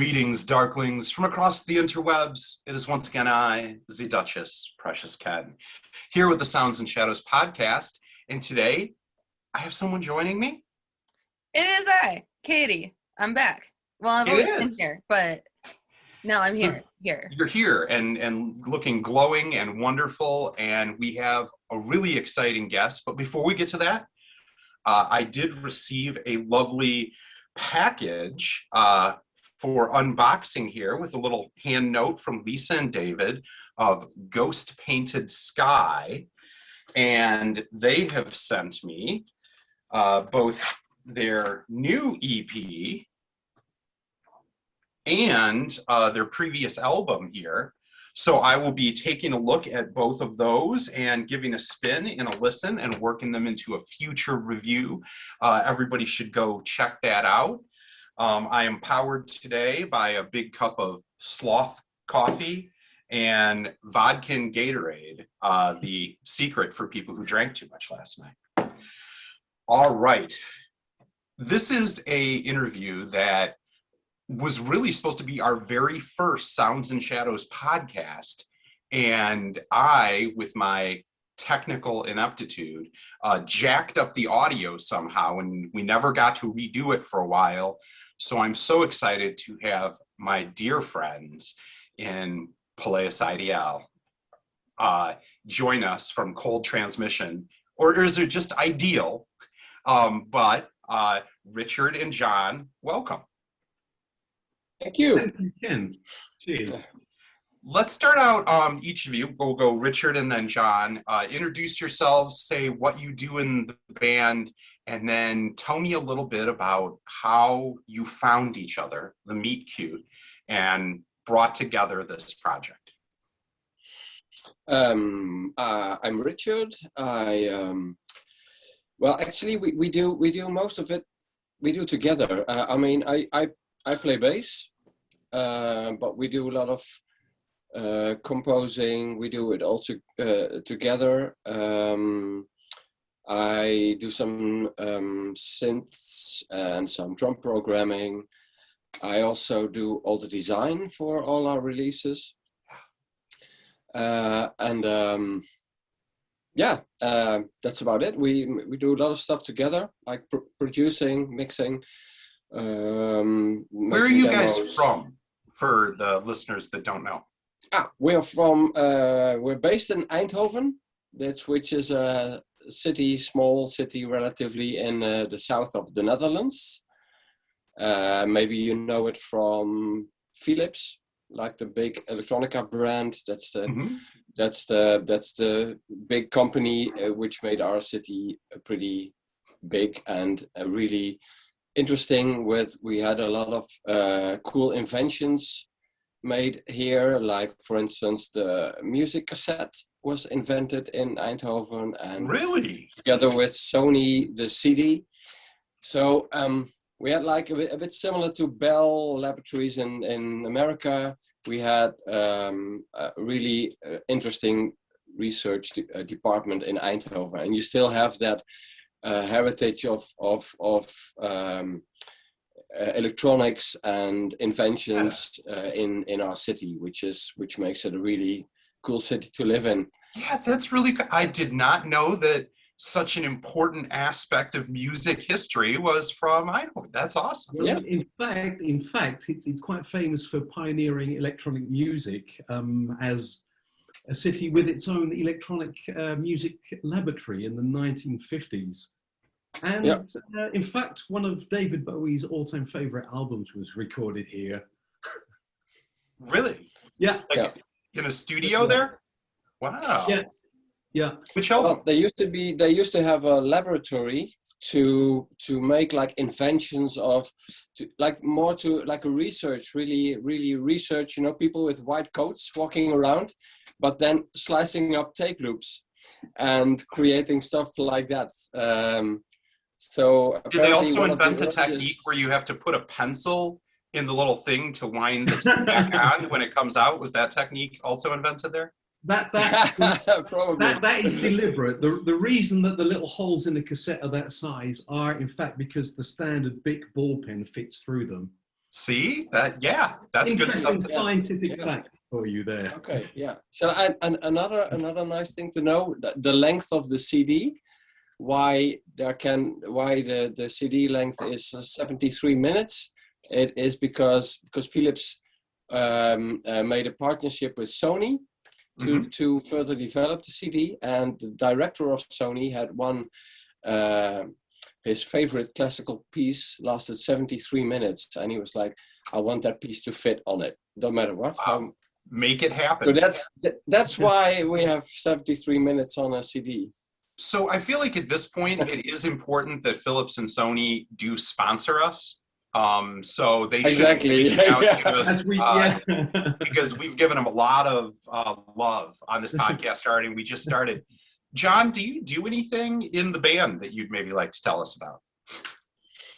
Greetings, Darklings, from across the interwebs. It is once again I, the Duchess, Precious Ken, here with the Sounds and Shadows podcast. And today, I have someone joining me. It is I, Katy. I'm back. Well, I've always been here, but now I'm here. You're here and looking glowing and wonderful, and we have a really exciting guest. But before we get to that, I did receive a lovely package for unboxing here with a little hand note from Lisa and David of Ghost Painted Sky. And they have sent me both their new EP and their previous album here. So I will be taking a look at both of those and giving a spin and a listen and working them into a future review. Everybody should go check that out. I am powered today by a big cup of Sloth coffee and vodka and Gatorade, the secret for people who drank too much last night. All right. This is an interview that was really supposed to be our very first Sounds and Shadows podcast. And I, with my technical ineptitude, jacked up the audio somehow, and we never got to redo it for a while. So I'm so excited to have my dear friends in Palais Ideal join us from Cold Transmission, or is it just Ideal? But Richard and John, welcome. Thank you. Thank you, Ken. Cheers. Let's start out, each of you, we'll go Richard and then John. Introduce yourselves, say what you do in the band, and then tell me a little bit about how you found each other, the meet cute, and brought together this project. I'm Richard. Well, actually, we do most of it. We do together. I play bass, but we do a lot of composing. We do it all together. I do some synths and some drum programming. I also do all the design for all our releases. That's about it. We do a lot of stuff together, like producing, mixing. Where are you guys from, for the listeners that don't know? We're based in Eindhoven, which is a small city relatively in the south of the Netherlands. Maybe you know it from Philips, like the big electronica brand. That's the big company which made our city pretty big and really interesting. We had a lot of cool inventions made here, like for instance the music cassette was invented in Eindhoven, and really together with Sony the CD. So we had like a bit similar to Bell Laboratories in America. We had a really interesting research department in Eindhoven, and you still have that heritage of electronics and inventions in our city, which makes it a really cool city to live in. Yeah, that's really good. I did not know that such an important aspect of music history was from Eindhoven. That's awesome. Well, Yeah. In fact, it's quite famous for pioneering electronic music as a city with its own electronic music laboratory in the 1950s. And in fact, one of David Bowie's all-time favorite albums was recorded here. Really? Yeah. In a studio there? Wow. Yeah. Which album? Well, they used to have a laboratory to make like inventions like a research, really research, people with white coats walking around, but then slicing up tape loops and creating stuff like that. So did they also invent the technique where you have to put a pencil in the little thing to wind the tape back on when it comes out? Was that technique also invented there? Probably. That is deliberate. The reason that the little holes in the cassette are that size are, in fact, because the standard Bic ball pen fits through them. See that? Yeah, that's good stuff. Interesting scientific facts for you there. Okay, yeah. So and another nice thing to know, the length of the CD. Why the CD length is 73 minutes? It is because Philips made a partnership with Sony to further develop the CD, and the director of Sony had his favorite classical piece lasted 73 minutes, and he was like, I want that piece to fit on it, no matter what. Wow. Make it happen. So that's why we have 73 minutes on a CD. So I feel like at this point, it is important that Philips and Sony do sponsor us. So they should be reaching out to us, because we've given them a lot of love on this podcast already. We just started. John, do you do anything in the band that you'd maybe like to tell us about?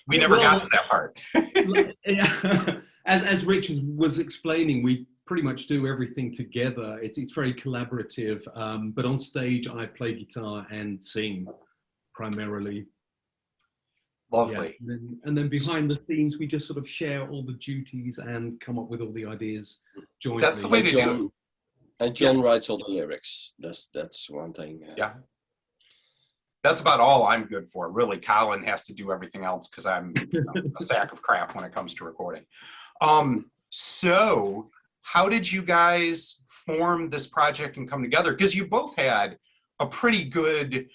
We never got to that part. As Richard was explaining, we pretty much do everything together. It's very collaborative, but on stage I play guitar and sing primarily. Lovely. Yeah. And then behind the scenes we just sort of share all the duties and come up with all the ideas jointly. That's the way to do it. And John writes all the lyrics. That's one thing. Yeah. That's about all I'm good for. Really, Colin has to do everything else because I'm a sack of crap when it comes to recording. So how did you guys form this project and come together? Because you both had a pretty good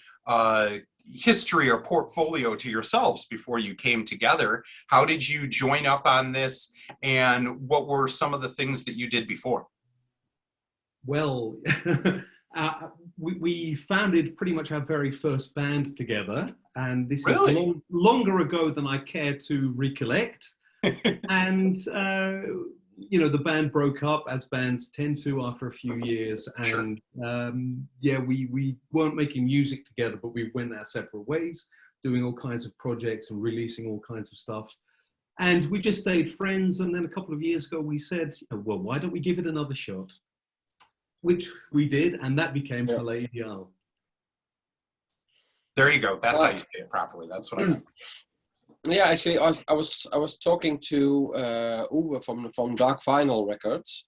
history or portfolio to yourselves before you came together. How did you join up on this, and what were some of the things that you did before? Well, we founded pretty much our very first band together, and this is longer ago than I care to recollect. And the band broke up, as bands tend to after a few years, and we weren't making music together, but we went our separate ways, doing all kinds of projects and releasing all kinds of stuff. And we just stayed friends, and then a couple of years ago we said, well, why don't we give it another shot? Which we did, and that became Palais Ideal. There you go. That's how you say it properly. That's what I meant. Yeah, actually, I was talking to Uwe from Dark Vinyl Records,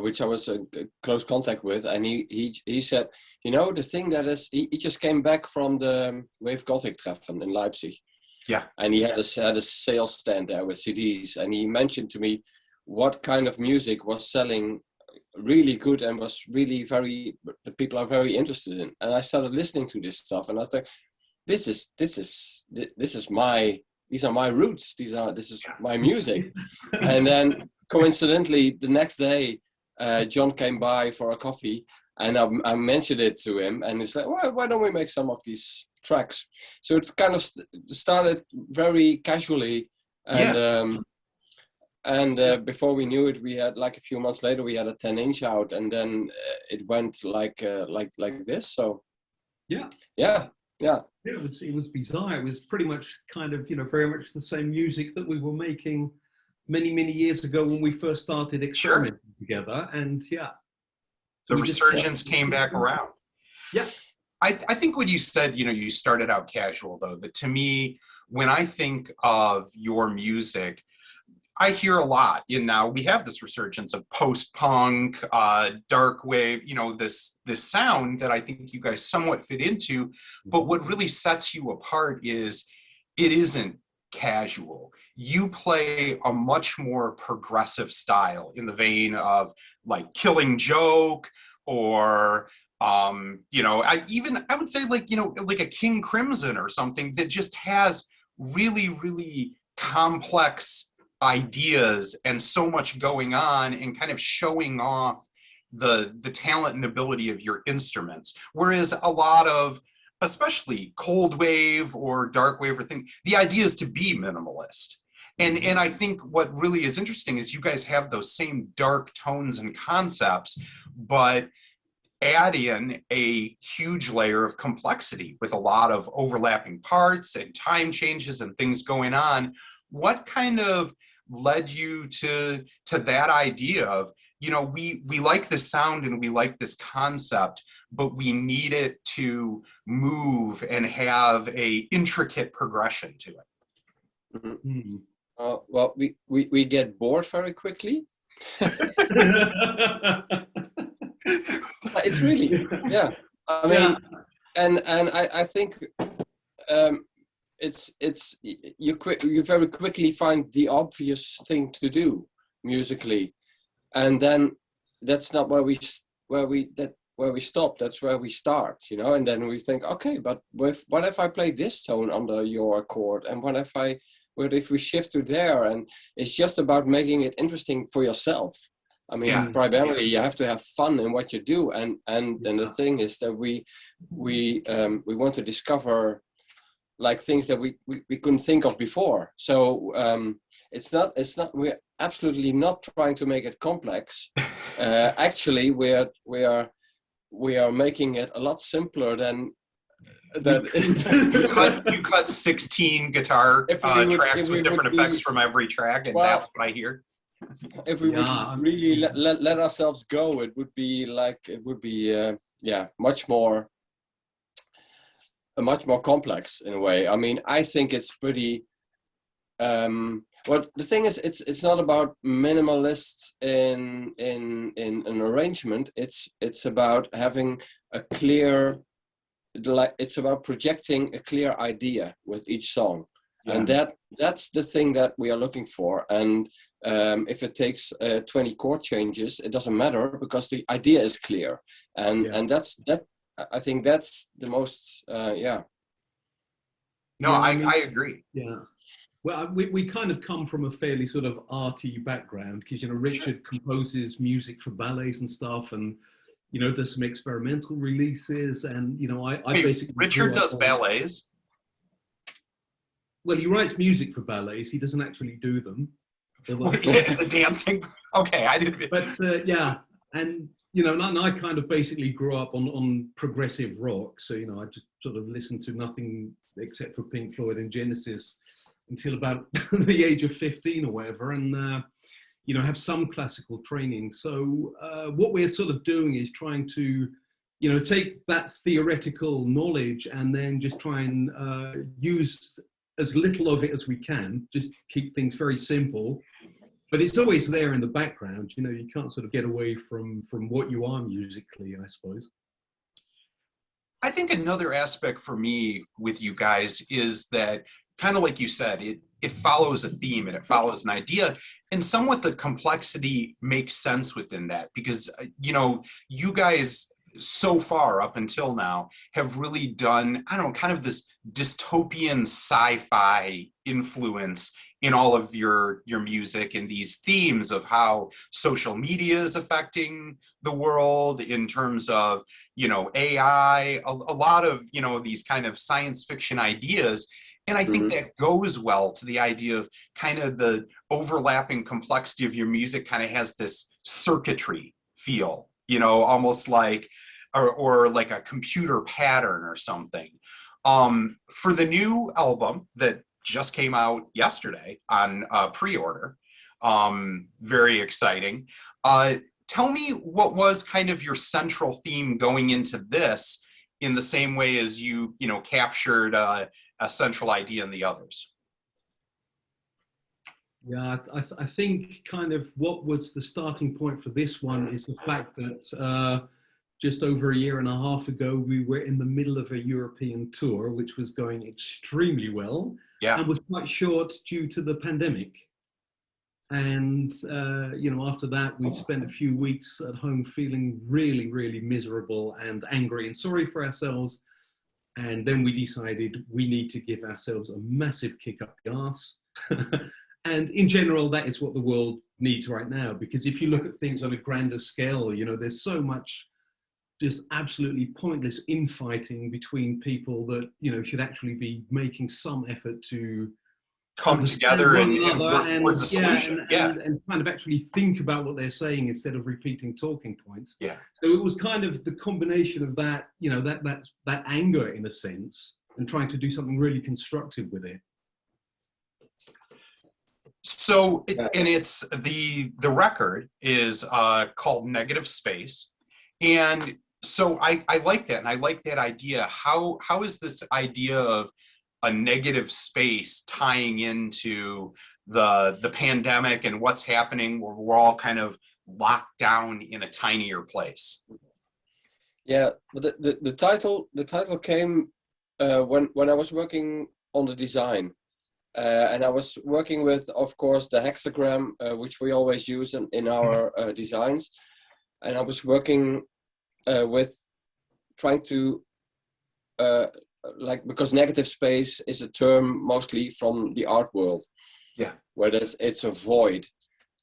which I was in close contact with, and he said, the thing that is, he just came back from the Wave Gothic Treffen in Leipzig. Yeah. And he had a sales stand there with CDs, and he mentioned to me what kind of music was selling really good and was really the people are very interested in. And I started listening to this stuff, and I was like, these are my roots. This is my music. And then coincidentally, the next day, John came by for a coffee, and I mentioned it to him, and he said, why don't we make some of these tracks? So it kind of started very casually, and before we knew it, we had like a few months later, we had a 10-inch out, and then it went like this. So it was bizarre. It was pretty much kind of very much the same music that we were making many years ago when we first started experimenting together. And the resurgence came back around. Yeah. I think when you said, you started out casual, though, that to me, when I think of your music, I hear a lot now we have this resurgence of post-punk, dark wave, this sound that I think you guys somewhat fit into. But what really sets you apart is it isn't casual. You play a much more progressive style in the vein of like Killing Joke, or I would say like a King Crimson or something that just has really complex ideas and so much going on, and kind of showing off the talent and ability of your instruments. Whereas a lot of, especially cold wave or dark wave or thing, the idea is to be minimalist. And I think what really is interesting is you guys have those same dark tones and concepts, but add in a huge layer of complexity with a lot of overlapping parts and time changes and things going on. What kind of led you to that idea of, we like this sound and we like this concept, but we need it to move and have a intricate progression to it? Well, we get bored very quickly. It's really, yeah. I mean, and I think it's you very quickly find the obvious thing to do musically, and then that's not where we stop. That's where we start, you know. And then we think, okay, but what if I play this tone under your chord, and what if we shift to there? And it's just about making it interesting for yourself. I mean, primarily you have to have fun in what you do, and the thing is that we want to discover like things that we couldn't think of before. So it's not we're absolutely not trying to make it complex. Actually, we are making it a lot simpler than you cut 16 guitar tracks with different effects from every track, and that's what I hear. If we would really let ourselves go, it would be much more complex in a way. I mean, I think it's pretty. Well, the thing is, it's not about minimalist in an arrangement. It's about having a clear, it's about projecting a clear idea with each song, and that's the thing that we are looking for. And if it takes 20 chord changes, it doesn't matter because the idea is clear, and that's that. I think that's the most. No, I agree. Yeah. Well, we kind of come from a fairly sort of arty background because, you know, Richard composes music for ballets and stuff, and, you know, does some experimental releases, and, you know, I basically... Richard does ballets? Well, he writes music for ballets. He doesn't actually do them. The dancing? Okay, I didn't... But, yeah, and, you know, and I kind of basically grew up on progressive rock, so, you know, I just sort of listened to nothing except for Pink Floyd and Genesis until about the age of 15 or whatever, and you know, have some classical training. So what we're sort of doing is trying to, you know, take that theoretical knowledge and then just try and use as little of it as we can, just keep things very simple. But it's always there in the background, you know, you can't sort of get away from what you are musically, I suppose. I think another aspect for me with you guys is that, kind of like you said, it follows a theme and it follows an idea, and somewhat the complexity makes sense within that, because, you know, you guys so far up until now have really done, I don't know, kind of this dystopian sci-fi influence in all of your music, and these themes of how social media is affecting the world in terms of, you know, AI, a lot of, you know, these kind of science fiction ideas. And I think that goes well to the idea of kind of the overlapping complexity of your music kind of has this circuitry feel, you know, almost like, or like a computer pattern or something. For the new album that just came out yesterday on pre-order, very exciting. Tell me what was kind of your central theme going into this, in the same way as you know, captured a central idea in the others. Yeah, I think kind of what was the starting point for this one is the fact that just over a year and a half ago, we were in the middle of a European tour, which was going extremely well, and was quite short due to the pandemic. And, you know, after that, we spent a few weeks at home feeling really, really miserable and angry and sorry for ourselves. And then we decided we need to give ourselves a massive kick up the arse. And in general, that is what the world needs right now, because if you look at things on a grander scale, you know, there's so much just absolutely pointless infighting between people that, you know, should actually be making some effort to come together and work towards a solution. And kind of actually think about what they're saying instead of repeating talking points. Yeah. So it was kind of the combination of that, you know, that anger in a sense, and trying to do something really constructive with it. So, and it's the record is called Negative Space, and so I like that, and I like that idea. How is this idea of a negative space tying into the pandemic and what's happening, where we're all kind of locked down in a tinier place. Yeah, but the title came when I was working on the design, and I was working with, of course, the hexagram, which we always use in our designs, and I was working with trying to because negative space is a term mostly from the art world, yeah, where it's a void.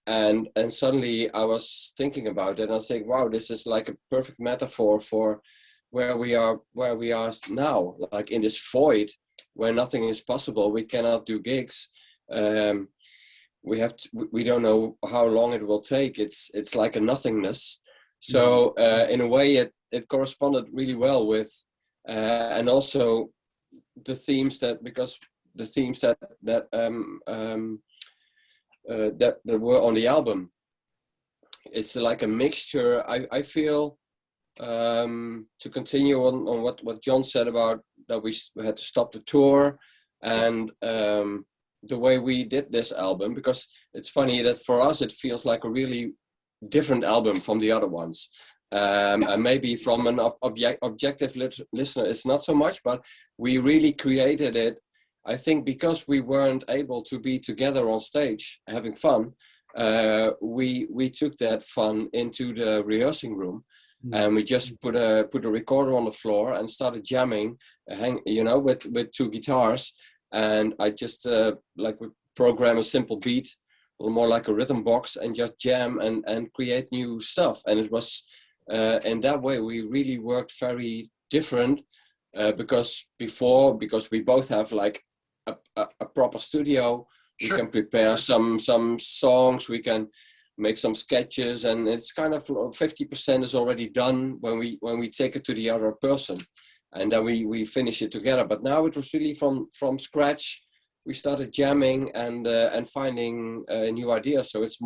And suddenly I was thinking about it, and I was saying, wow, this is like a perfect metaphor for where we are now, like in this void where nothing is possible. We cannot do gigs. We don't know how long it will take. It's like a nothingness. So in a way, it corresponded really well with, and also the themes that were on the album. It's like a mixture. I feel, to continue on what John said about that we had to stop the tour, and the way we did this album, because it's funny that for us it feels like a really different album from the other ones. And maybe from an objective listener it's not so much, but we really created it, I think, because we weren't able to be together on stage having fun. We took that fun into the rehearsing room, and we just put a recorder on the floor and started jamming, with two guitars. And I just would program a simple beat, a little more like a rhythm box, and just jam and create new stuff. And it was in that way we really worked very different, because we both have like a proper studio. Sure. We can prepare some songs, we can make some sketches, and it's kind of 50% is already done when we take it to the other person, and then we finish it together. But now it was really from scratch. We started jamming and finding new ideas. So it's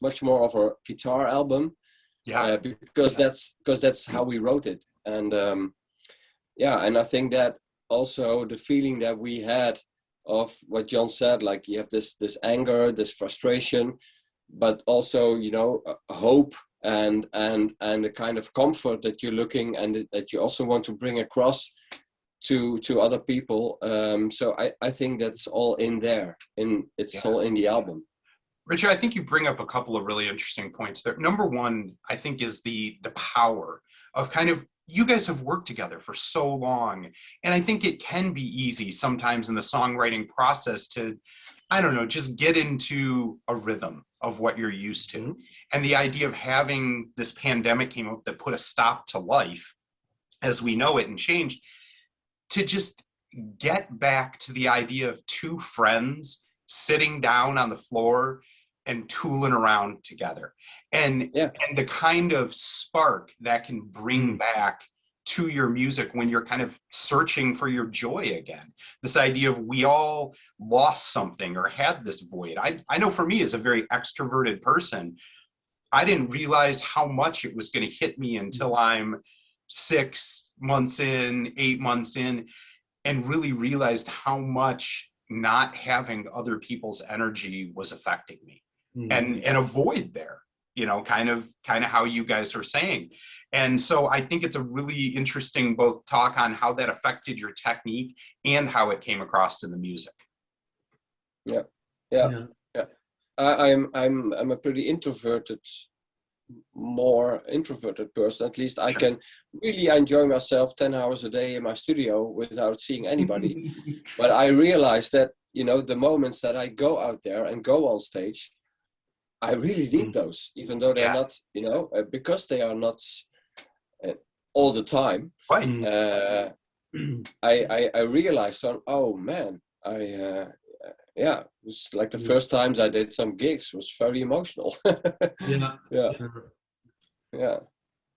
much more of a guitar album, because that's how we wrote it. And and I think that also the feeling that we had of what John said, like you have this anger, this frustration, but also hope and a kind of comfort that you're looking, and that you also want to bring across to other people. So I think that's all in there, all in the album. Richard, I think you bring up a couple of really interesting points there. Number one, I think, is the power of kind of, you guys have worked together for so long, and I think it can be easy sometimes in the songwriting process to, I don't know, just get into a rhythm of what you're used to. Mm-hmm. And the idea of having this pandemic came up that put a stop to life as we know it and changed, to just get back to the idea of two friends sitting down on the floor and tooling around together. And the kind of spark that can bring back to your music when you're kind of searching for your joy again. This idea of, we all lost something or had this void. I know for me, as a very extroverted person, I didn't realize how much it was going to hit me until I'm 6 months in, 8 months in, and really realized how much not having other people's energy was affecting me. And a void there, kind of how you guys are saying. And so I think it's a really interesting both talk on how that affected your technique and how it came across in the music. Yeah. I'm a pretty more introverted person. At least I can really enjoy myself 10 hours a day in my studio without seeing anybody. But I realize that, the moments that I go out there and go on stage, I really need those, even though they're not, because they are not all the time. Right. I realized, oh man, it was like the first times I did some gigs was very emotional. Yeah.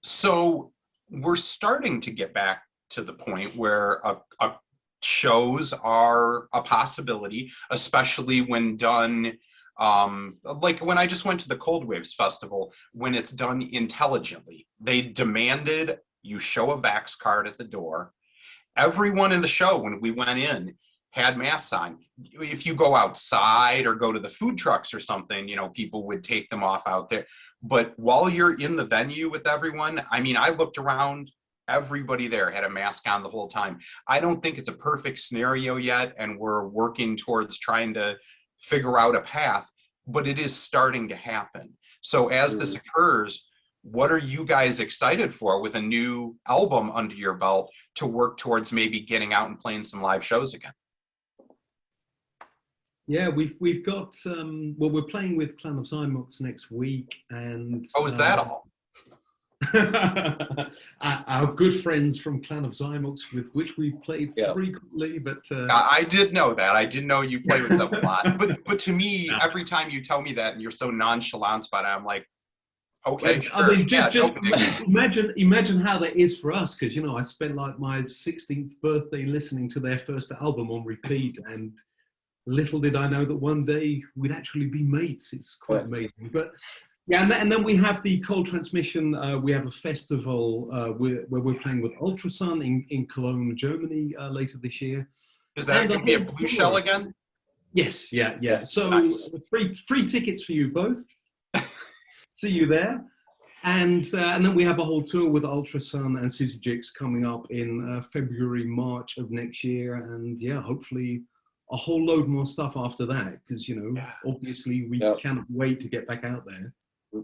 So we're starting to get back to the point where shows are a possibility, especially when done. Like when I just went to the Cold Waves Festival, when it's done intelligently. They demanded you show a Vax card at the door. Everyone in the show, when we went in, had masks on. If you go outside or go to the food trucks or something, you know, people would take them off out there. But while you're in the venue with everyone, I mean, I looked around, everybody there had a mask on the whole time. I don't think it's a perfect scenario yet, and we're working towards trying to figure out a path, but it is starting to happen. So as this occurs, what are you guys excited for with a new album under your belt to work towards maybe getting out and playing some live shows again? Yeah, we've got well, we're playing with Clan of Zymox next week, and Oh, is that all? our good friends from Clan of Zymox, with which we've played frequently. But I did know that. I did know you play with them a lot. But to me, every time you tell me that and you're so nonchalant about it, I'm like, okay, sure. I mean, just imagine how that is for us, because, you know, I spent like my 16th birthday listening to their first album on repeat, and little did I know that one day we'd actually be mates. It's quite amazing. But yeah, and then we have the cold transmission. We have a festival where we're playing with Ultrasun in Cologne, Germany later this year. Is that going to be a Blue Shell again? Yes, yeah. So nice. free tickets for you both. See you there. And then we have a whole tour with Ultrasun and Syzygics coming up in February, March of next year. And yeah, hopefully a whole load more stuff after that, because, you know, obviously we cannot wait to get back out there.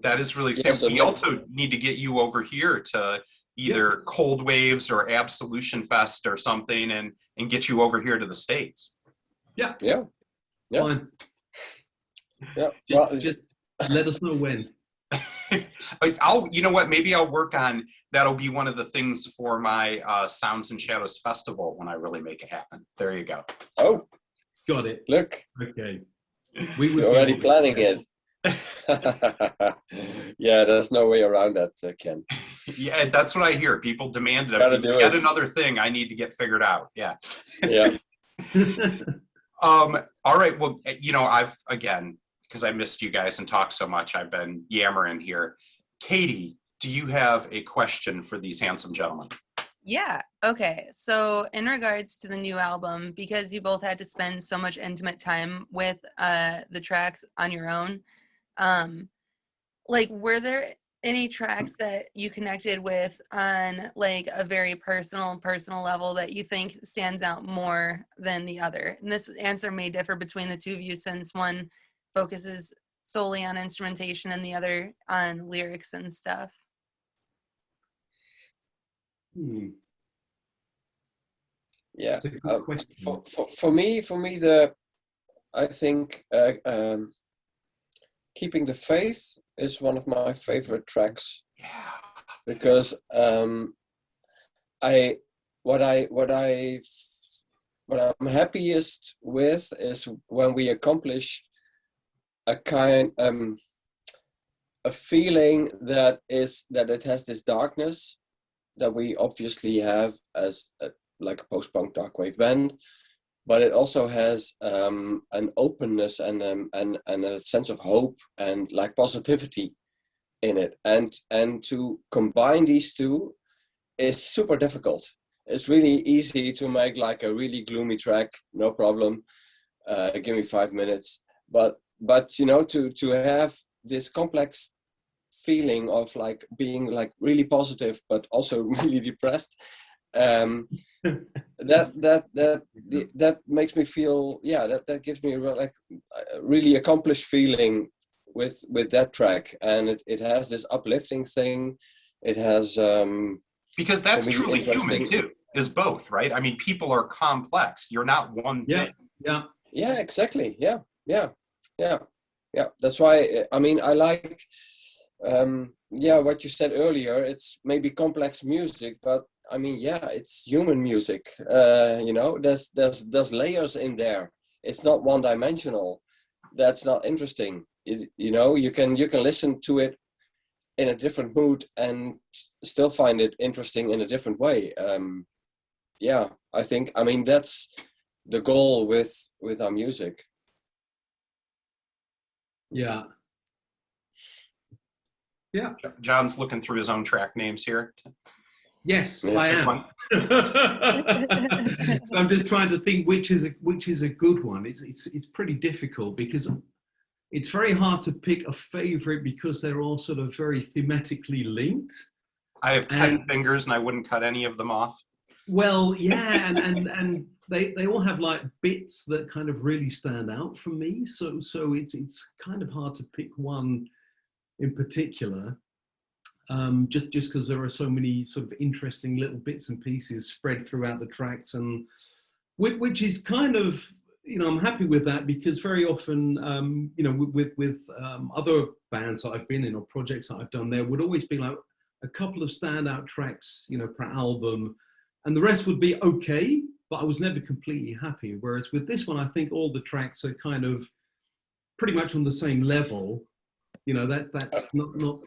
That is really exciting. We also need to get you over here to either Cold Waves or Absolution Fest or something, and get you over here to the States. Yeah. Fine. Yeah. Just let us know when. You know what? Maybe I'll work on that'll be one of the things for my Sounds and Shadows Festival when I really make it happen. There you go. Oh, got it. Look. Okay. We're already planning it. Yeah, there's no way around that, Ken. Yeah, that's what I hear. People demanded it. Yet another thing I need to get figured out. Yeah. All right. Well, you know, again, because I missed you guys and talked so much, I've been yammering here. Katy, do you have a question for these handsome gentlemen? Yeah. Okay. So in regards to the new album, because you both had to spend so much intimate time with the tracks on your own, like, were there any tracks that you connected with on like a very personal level that you think stands out more than the other? And this answer may differ between the two of you, since one focuses solely on instrumentation and the other on lyrics and stuff. Yeah. For me, I think Keeping the Faith is one of my favorite tracks. Yeah. Because what I'm happiest with is when we accomplish a feeling that it has this darkness that we obviously have as like a post-punk dark wave band, but it also has an openness and a sense of hope and like positivity in it, and to combine these two is super difficult. It's really easy to make like a really gloomy track, no problem, give me 5 minutes, but you know, to have this complex feeling of like being like really positive but also really depressed, that makes me feel, that gives me a really accomplished feeling with that track, and it has this uplifting thing. It has because that's truly human too, is both, right? I mean, people are complex. You're not one thing. Yeah, exactly. Yeah. That's why, I mean, I like what you said earlier. It's maybe complex music, but I mean, it's human music. You know, there's layers in there. It's not one dimensional. That's not interesting. You know, you can listen to it in a different mood and still find it interesting in a different way. I mean, that's the goal with our music. Yeah. John's looking through his own track names here. Yes, Yeah. I am. So I'm just trying to think which is a good one. It's pretty difficult because it's very hard to pick a favorite because they're all sort of very thematically linked. I have 10 And fingers and I wouldn't cut any of them off. well, yeah, and they all have like bits that kind of really stand out for me. So it's kind of hard to pick one in particular. Just because there are so many sort of interesting little bits and pieces spread throughout the tracks, and which is kind of, I'm happy with that, because very often, with other bands that I've been in or projects that I've done, there would always be like a couple of standout tracks, per album, and the rest would be okay, but I was never completely happy. Whereas with this one, I think all the tracks are kind of pretty much on the same level. That's not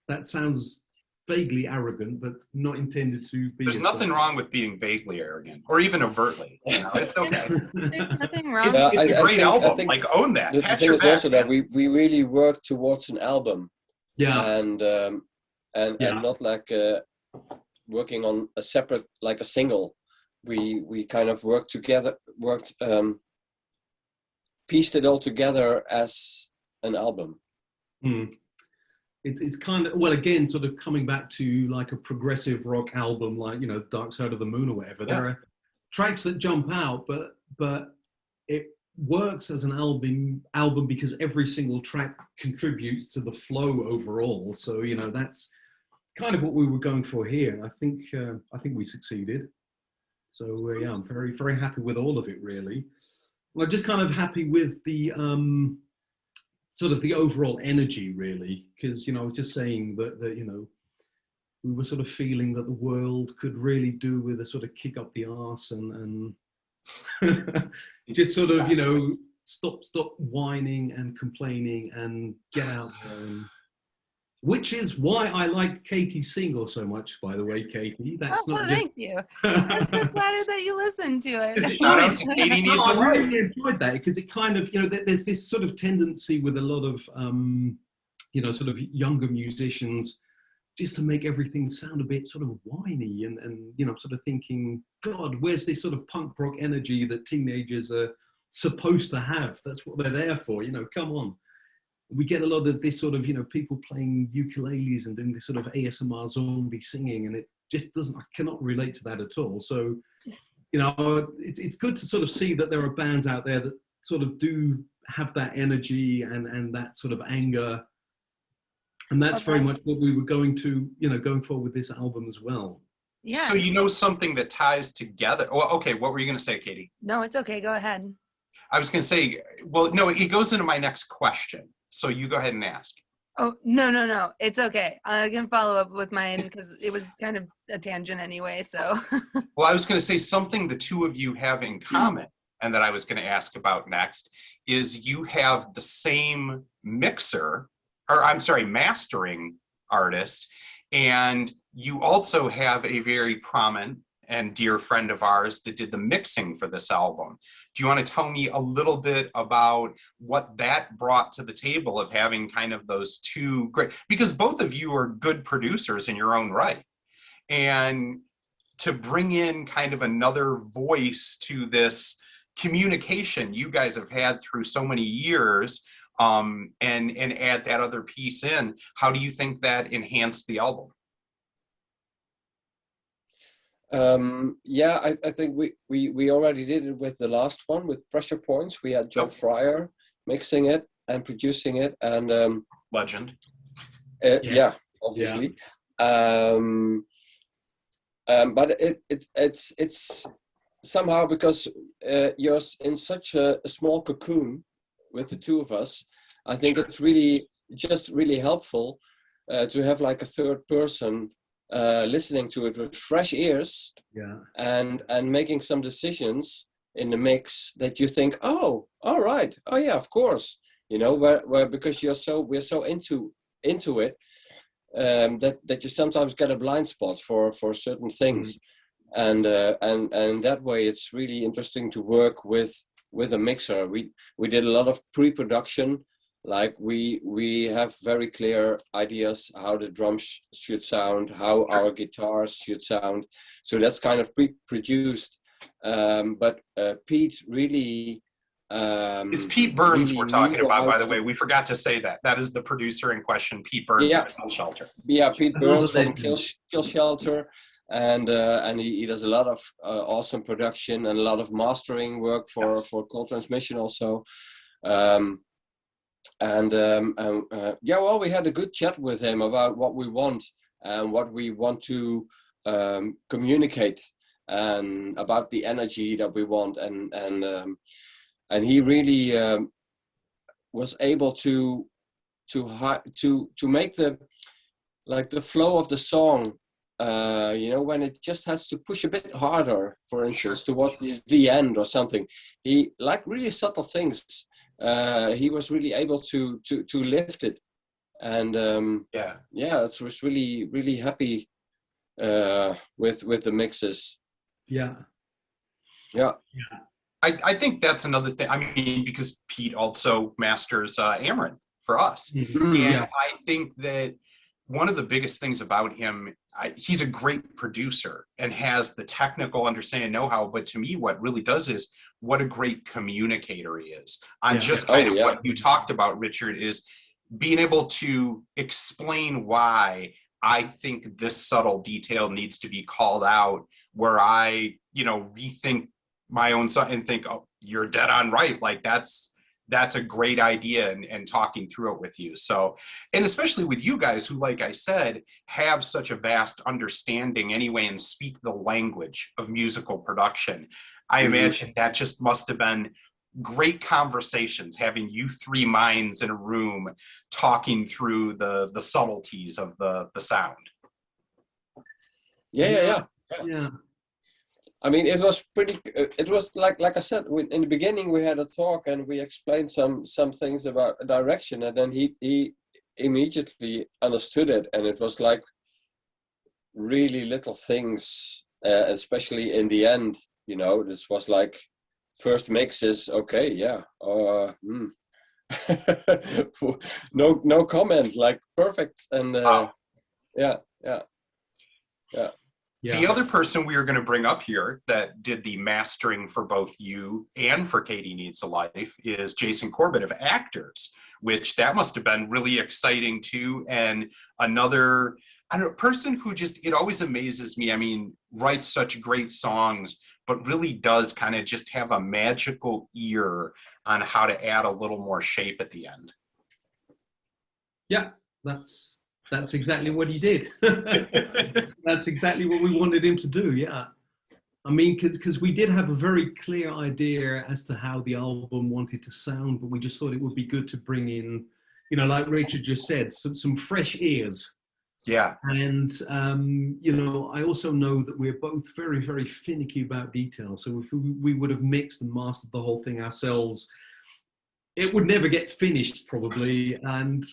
that sounds vaguely arrogant, but not intended to be. There's nothing wrong with being vaguely arrogant or even overtly. It's okay. There's nothing wrong. It's, with it's a great album. I think Like, own that. the Pat thing your is back, also that man. we really work towards an album, Yeah, and not like working on a separate, like a single. We kind of worked pieced it all together as an album. It's kind of, well, again, sort of coming back to like a progressive rock album, like Dark Side of the Moon or whatever. Yeah. There are tracks that jump out, but it works as an album because every single track contributes to the flow overall. So that's kind of what we were going for here, and I think we succeeded. So yeah, I'm very, very happy with all of it, really. Well, I'm just kind of happy with the sort of the overall energy, really, because I was just saying that we were sort of feeling that the world could really do with a sort of kick up the arse and just sort of stop whining and complaining and get out there. Which is why I liked Katy's single so much, by the way, Katy. That's not just... Thank you. I'm so flattered that you listened to it. Shout out to Katy Needs a I Life. really enjoyed that because it kind of, there's this sort of tendency with a lot of, sort of younger musicians just to make everything sound a bit sort of whiny and sort of thinking, God, where's this sort of punk rock energy that teenagers are supposed to have? That's what they're there for, come on. We get a lot of this sort of, people playing ukuleles and doing this sort of ASMR zombie singing, and it just I cannot relate to that at all. So, it's good to sort of see that there are bands out there that sort of do have that energy and that sort of anger. And that's very much what we were going for with this album as well. Yeah. So something that ties together. Well, okay, what were you going to say, Katy? No, it's okay. Go ahead. I was going to say, well, no, it goes into my next question. So you go ahead and ask. Oh, no. It's okay. I can follow up with mine because it was kind of a tangent anyway, so. Well, I was going to say something the two of you have in common, and that I was going to ask about next, is you have the same mastering artist, and you also have a very prominent and dear friend of ours that did the mixing for this album. Do you want to tell me a little bit about what that brought to the table of having kind of those two great, because both of you are good producers in your own right, and to bring in kind of another voice to this communication you guys have had through so many years, and add that other piece in, how do you think that enhanced the album? I think we already did it with the last one with Pressure Points. We had John Fryer mixing it and producing it, and Legend. Yeah, obviously. Yeah. But it's somehow because you're in such a small cocoon with the two of us. I think it's really helpful to have like a third person listening to it with fresh ears, and making some decisions in the mix that you think, oh, all right, oh yeah, of course, where because we're so into it, that you sometimes get a blind spot for certain things, and that way it's really interesting to work with a mixer. We did a lot of pre-production Like we have very clear ideas how the drums should sound, how our guitars should sound. So that's kind of pre-produced. But Pete really It's Pete Burns really we're talking knew about, how by the to- way. We forgot to say that. That is the producer in question, Pete Burns Yeah. of Kill Shelter. Yeah, Pete Another Burns from legend. Kill Shelter, and he does a lot of awesome production and a lot of mastering work for Yes. Cold Transmission also. Yeah, well, we had a good chat with him about what we want and what we want to communicate, and about the energy that we want, and he really was able to make the flow of the song, when it just has to push a bit harder, for instance, towards the end or something. He really subtle things. He was really able to lift it, and it was really happy with the mixes. Yeah. I think that's another thing. I mean, because Pete also masters Amaranth for us. Mhm. And Yeah. I think that one of the biggest things about him, he's a great producer and has the technical understanding and know-how. But to me, what really does is what a great communicator he is. On Yeah. just kind of what you talked about, Richard, is being able to explain why I think this subtle detail needs to be called out, where I, rethink my own son and think, oh, you're dead on right. Like that's a great idea, and talking through it with you. So, and especially with you guys who, like I said, have such a vast understanding anyway and speak the language of musical production. I imagine that just must have been great conversations, having you three minds in a room talking through the subtleties of the sound. Yeah. I mean, it was pretty. It was like I said in the beginning. We had a talk and we explained some things about direction, and then he immediately understood it, and it was like really little things, especially in the end. This was like first mixes. Okay, yeah. No comment. Like perfect, and yeah. The other person we were going to bring up here that did the mastering for both you and for Katy Needs a Life is Jason Corbett of Actors, which that must have been really exciting too. And another person who just, it always amazes me. I mean, writes such great songs, but really does kind of just have a magical ear on how to add a little more shape at the end. Yeah, that's exactly what he did. That's exactly what we wanted him to do. Yeah. I mean, because we did have a very clear idea as to how the album wanted to sound, but we just thought it would be good to bring in, like Richard just said, some fresh ears. Yeah. And, I also know that we're both very, very finicky about details. So if we would have mixed and mastered the whole thing ourselves, it would never get finished probably. And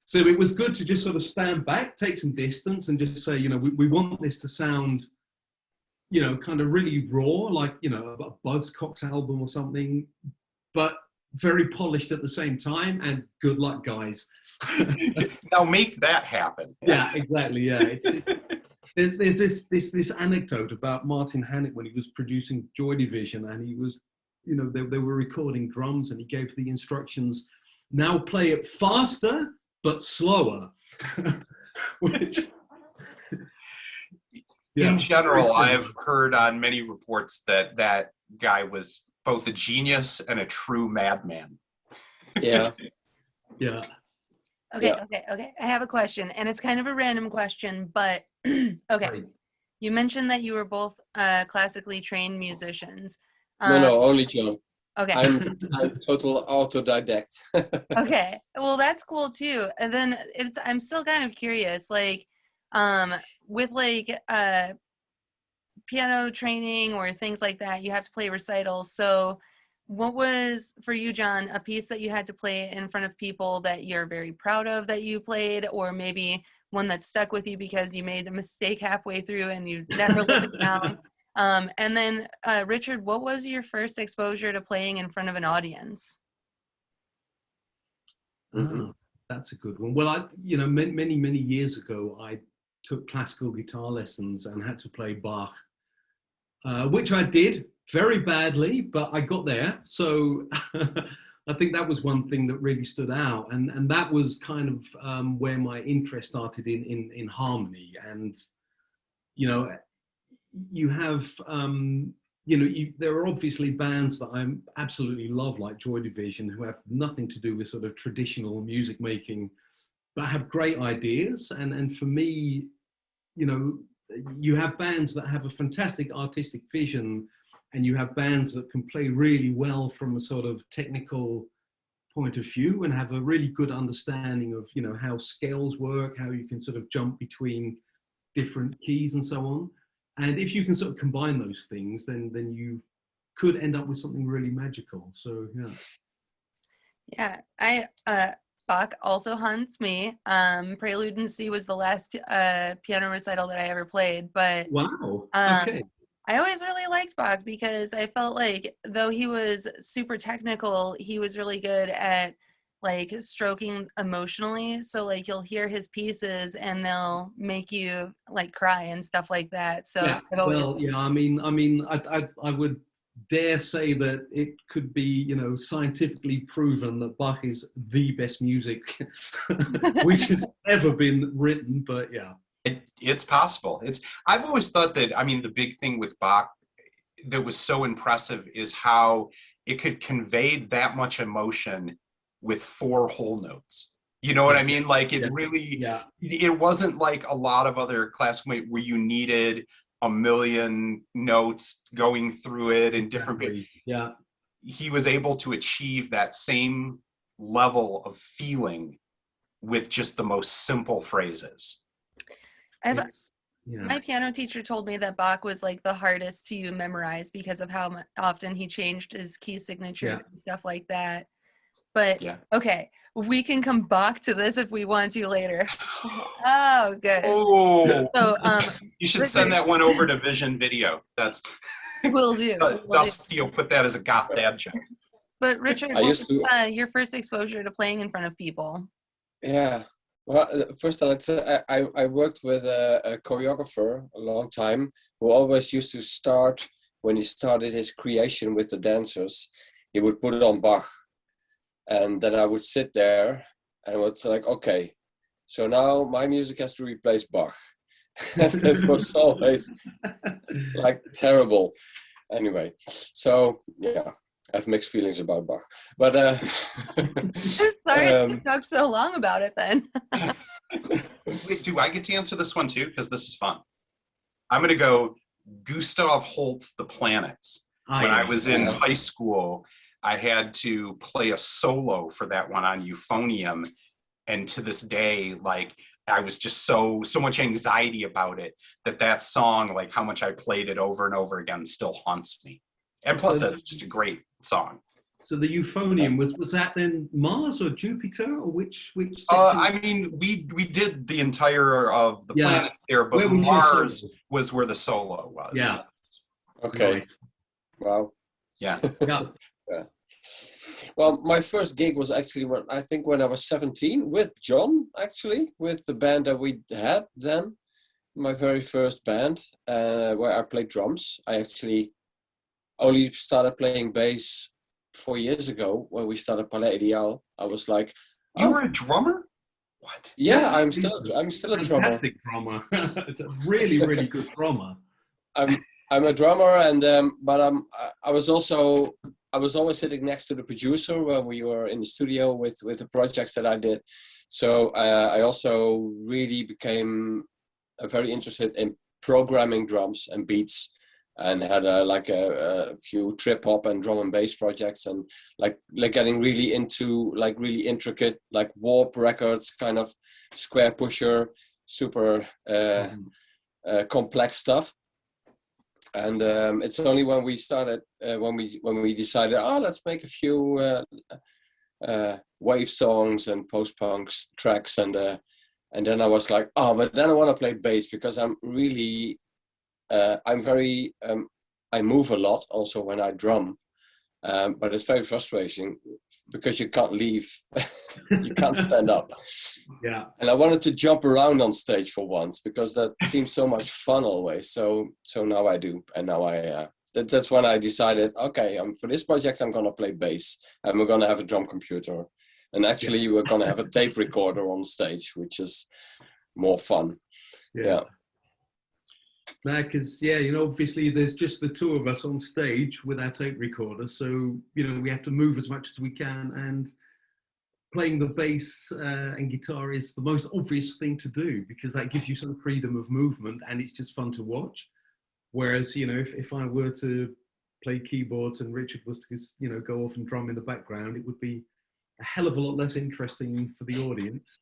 so it was good to just sort of stand back, take some distance, and just say, we want this to sound, kind of really raw, like, a Buzzcocks album or something, but very polished at the same time. And good luck, guys. Now make that happen. Yeah, exactly. Yeah. There's this anecdote about Martin Hannett when he was producing Joy Division, and he was, they were recording drums, and he gave the instructions, now play it faster, but slower. Which, in general, I've heard on many reports that guy was both a genius and a true madman. Yeah. Yeah. Okay. I have a question, and it's kind of a random question, but okay. Right. You mentioned that you were both classically trained musicians. No, only John. Okay. I'm total autodidact. Okay. Well, that's cool too. And then I'm still kind of curious, like, with like piano training or things like that, you have to play recitals. So what was, for you, John, a piece that you had to play in front of people that you're very proud of that you played, or maybe one that stuck with you because you made a mistake halfway through and you never let it down? And then, Richard, what was your first exposure to playing in front of an audience? Mhm. That's a good one. Well, many years ago, I took classical guitar lessons and had to play Bach, which I did very badly, but I got there. So I think that was one thing that really stood out, and that was kind of where my interest started in harmony. And you know, you have there are obviously bands that I absolutely love, like Joy Division, who have nothing to do with sort of traditional music making, but have great ideas. And for me, you know, you have bands that have a fantastic artistic vision, and you have bands that can play really well from a sort of technical point of view and have a really good understanding of, you know, how scales work, how you can sort of jump between different keys and so on. And if you can sort of combine those things, then you could end up with something really magical. So Yeah, Bach also haunts me. Prelude in C was the last piano recital that I ever played, but wow, okay, I always really liked Bach because I felt like though he was super technical, he was really good at like stroking emotionally. So like you'll hear his pieces and they'll make you like cry and stuff like that. So yeah. I've always, Well, yeah. I would dare say that it could be, you know, scientifically proven that Bach is the best music which has ever been written. But yeah. It's possible. I've always thought that, I mean, the big thing with Bach that was so impressive is how it could convey that much emotion with 4 whole notes. You know what I mean? Like it really, Yeah. it wasn't like a lot of other classical where you needed a million notes going through it and different. Yeah. He was able to achieve that same level of feeling with just the most simple phrases. My piano teacher told me that Bach was like the hardest to memorize because of how often he changed his key signatures and stuff like that. But okay, we can come back to this if we want to later. Oh, good. Oh, so you should send that one over to Vision Video. That's will do. Dusty will put that as a goth dad joke. But Richard, what was your first exposure to playing in front of people? Yeah. Well, first let's say I worked with a choreographer a long time who always used to start, when he started his creation with the dancers, he would put it on Bach. And then I would sit there and I was like, okay, so now my music has to replace Bach. It was always like terrible. Anyway, so yeah, I have mixed feelings about Bach. But sorry to talk so long about it then. Wait, do I get to answer this one too? Because this is fun. I'm going to go Gustav Holst's The Planets. When I was in high school, I had to play a solo for that one on euphonium, and to this day, like I was just so much anxiety about it that song, like how much I played it over and over again, still haunts me. And plus, it's just a great song. So the euphonium was that then Mars or Jupiter, or which section? I mean, we did the entire of the planet there, but Mars was where the solo was. Yeah. Okay. Nice. Wow. Yeah. Yeah. Well, my first gig was actually when I was 17 with John, actually, with the band that we had then. My very first band where I played drums. I actually only started playing bass 4 years ago when we started Palais Ideal. I was like, you were a drummer? What? Yeah, I'm still a drummer. Fantastic drummer. It's a really, really good drummer. I'm a drummer, and but I was always sitting next to the producer when we were in the studio with the projects that I did. So I also really became very interested in programming drums and beats, and had a few trip hop and drum and bass projects, and like getting really into like really intricate like warp records, kind of square pusher, super complex stuff. And it's only when we started when we decided, let's make a few wave songs and post-punk tracks, and then I was like, but then I want to play bass, because I'm really I move a lot also when I drum, But it's very frustrating because you can't leave, you can't stand up. Yeah. And I wanted to jump around on stage for once because that seems so much fun always. So now I do, and now that's when I decided, okay, for this project I'm gonna play bass, and we're gonna have a drum computer, and actually we're gonna have a tape recorder on stage, which is more fun. Yeah. Because obviously there's just the two of us on stage with our tape recorder, so we have to move as much as we can, and playing the bass and guitar is the most obvious thing to do because that gives you some freedom of movement and it's just fun to watch. Whereas if I were to play keyboards and Richard was to go off and drum in the background, it would be a hell of a lot less interesting for the audience.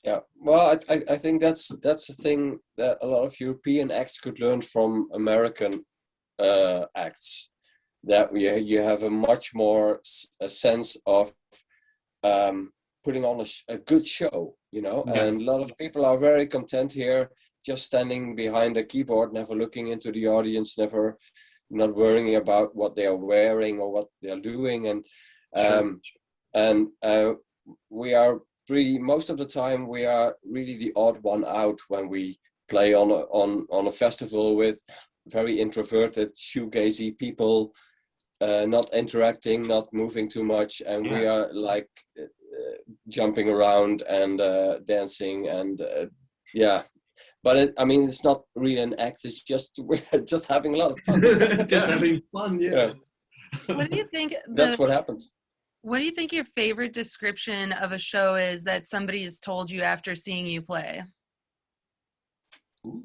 Yeah, well, I think that's the thing that a lot of European acts could learn from American acts. That you have a much more a sense of putting on a good show, and a lot of people are very content here, just standing behind a keyboard, never looking into the audience, never not worrying about what they are wearing or what they are doing, and we are. Most of the time we are really the odd one out when we play on a festival with very introverted shoegazy people, not interacting, not moving too much, and we are like jumping around and dancing and but it's not really an act, it's just we're just having a lot of fun. Just having fun. What do you think that's what happens? What do you think your favorite description of a show is that somebody has told you after seeing you play? Ooh,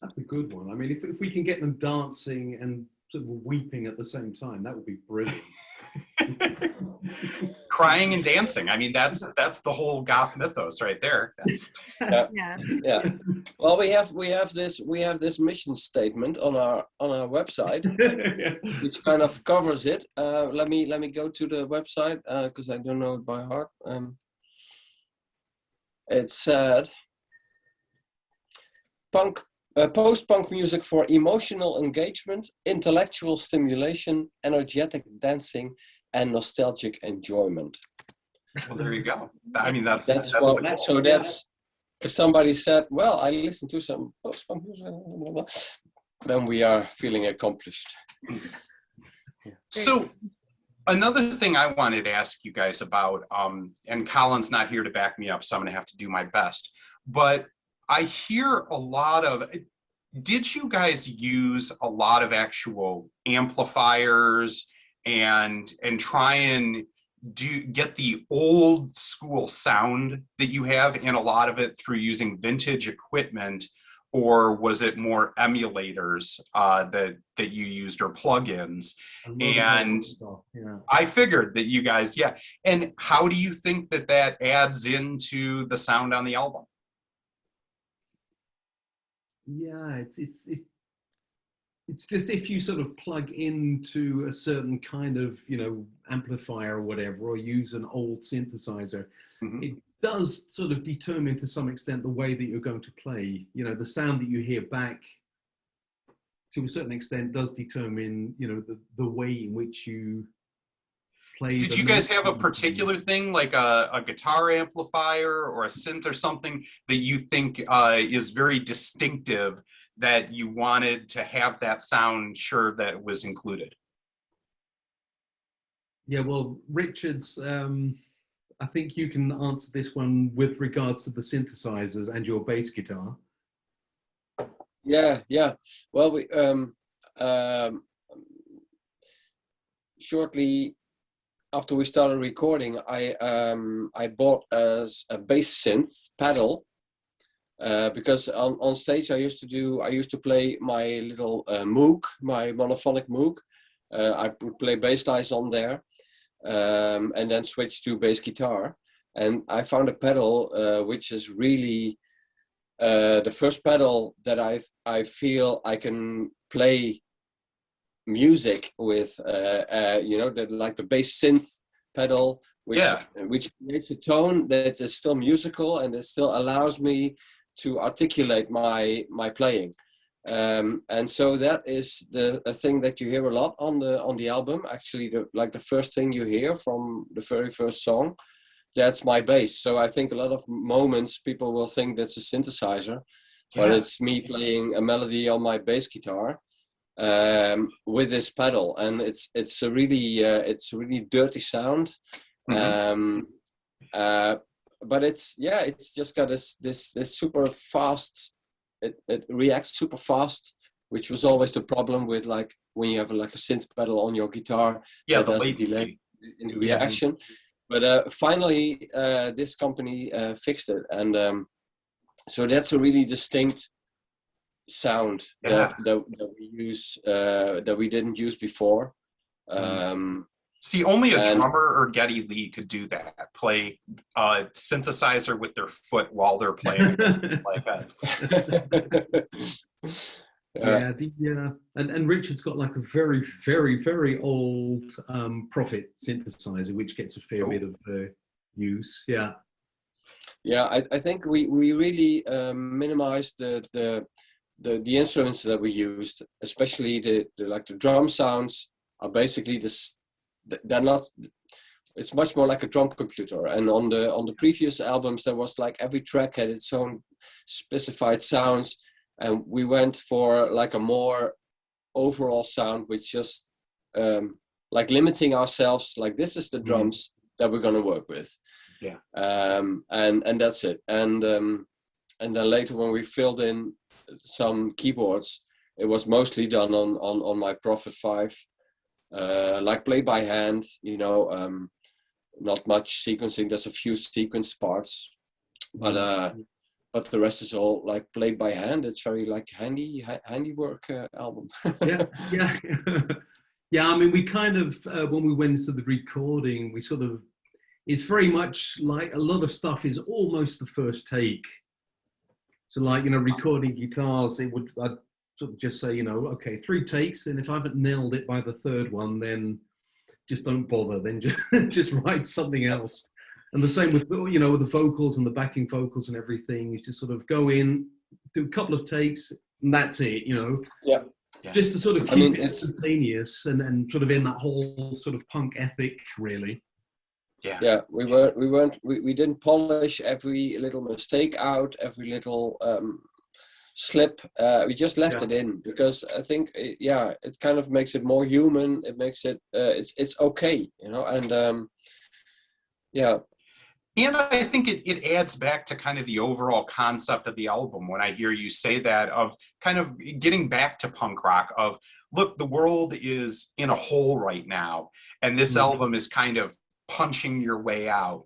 that's a good one. I mean, if we can get them dancing and sort of weeping at the same time, that would be brilliant. Crying and dancing. I mean, that's the whole goth mythos right there. Yeah. Well, we have this mission statement on our website, which kind of covers it. Let me go to the website because I don't know it by heart. It said, post-punk music for emotional engagement, intellectual stimulation, energetic dancing, and nostalgic enjoyment. Well, there you go. I mean, that's if somebody said, well, I listened to some post-punk music, then we are feeling accomplished. So another thing I wanted to ask you guys about, and Colin's not here to back me up, so I'm going to have to do my best, but I hear a lot of, did you guys use a lot of actual amplifiers and try and get the old school sound that you have, and a lot of it through using vintage equipment, or was it more emulators that you used, or plugins? And I figured that you guys, And how do you think that adds into the sound on the album? Yeah, it's just if you sort of plug into a certain kind of amplifier or whatever, or use an old synthesizer, it does sort of determine to some extent the way that you're going to play. The sound that you hear back to a certain extent does determine the way in which you play. Did you guys have a particular thing, like a guitar amplifier or a synth or something that you think is very distinctive, that you wanted to have that sound sure that it was included? Yeah, well, Richard's, I think you can answer this one with regards to the synthesizers and your bass guitar. Yeah. Well, we shortly after we started recording, I bought a bass synth pedal. Because on stage I used to play my little Moog, my monophonic Moog. I would play bass lines on there, and then switch to bass guitar. And I found a pedal which is really the first pedal that I feel I can play music with. Like the bass synth pedal, which creates a tone that is still musical and it still allows me to articulate my playing. And so that is a thing that you hear a lot on the album. Actually, the first thing you hear from the very first song, that's my bass. So I think a lot of moments people will think that's a synthesizer, but it's me playing a melody on my bass guitar with this pedal, and it's a really dirty sound. But it's just got this super fast. It reacts super fast, which was always the problem with like when you have like a synth pedal on your guitar. Yeah, that has a delay in the reaction. But finally, this company fixed it, and so that's a really distinct sound that we use that we didn't use before. See, only a drummer or Geddy Lee could do that. Play a synthesizer with their foot while they're playing like that. And Richard's got like a very, very, very old Prophet synthesizer, which gets a fair bit of use. I think we really minimized the instruments that we used, especially the drum sounds are basically this. They're not. It's much more like a drum computer. And on the previous albums, there was like every track had its own specified sounds, and we went for like a more overall sound, which just like limiting ourselves. Like this is the drums that we're gonna work with. And that's it. And then later when we filled in some keyboards, it was mostly done on my Prophet 5. Like play by hand, not much sequencing. There's a few sequence parts, but the rest is all like played by hand. It's very like handiwork album. I mean, we kind of when we went into the recording, we sort of, it's very much like a lot of stuff is almost the first take. So like recording guitars, I'd sort of just say, okay, 3 takes, and if I haven't nailed it by the 3rd one, then just don't bother. Then just write something else. And the same with with the vocals and the backing vocals and everything. You just sort of go in, do a couple of takes, and that's it. Just to sort of keep it instantaneous and sort of in that whole sort of punk ethic, really. We didn't polish every little mistake out, every little slip. We just left it in because I think it kind of makes it more human. It makes it it's okay, and And I think it adds back to kind of the overall concept of the album when I hear you say that, of kind of getting back to punk rock, of look, the world is in a hole right now, and this album is kind of punching your way out.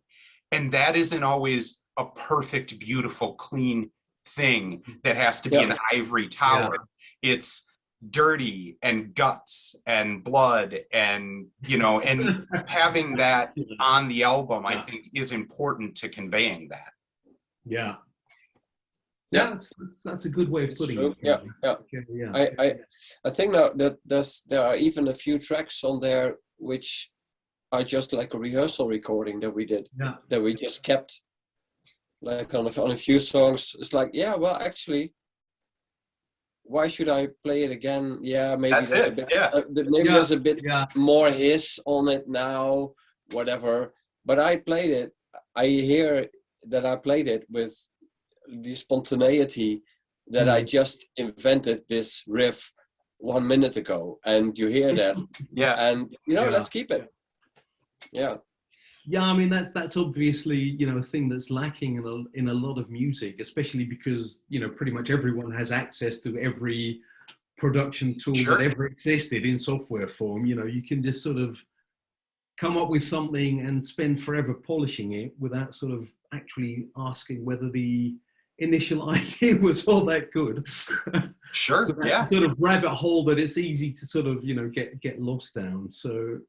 And that isn't always a perfect, beautiful, clean thing that has to be an ivory tower. It's dirty and guts and blood and and having that on the album I think is important to conveying that. That's a good way of putting it. I think that there are even a few tracks on there which are just like a rehearsal recording that we did, that we just kept like on a few songs. It's like, actually, why should I play it again? Maybe there's there's a bit more hiss on it now, whatever. But I played it. I hear that I played it with the spontaneity that I just invented this riff 1 minute ago, and you hear that, and let's keep it. I mean, that's obviously a thing that's lacking in a lot of music, especially because pretty much everyone has access to every production tool that ever existed in software form. You can just sort of come up with something and spend forever polishing it without sort of actually asking whether the initial idea was all that good. Sure. So sort of rabbit hole that it's easy to sort of get lost down. So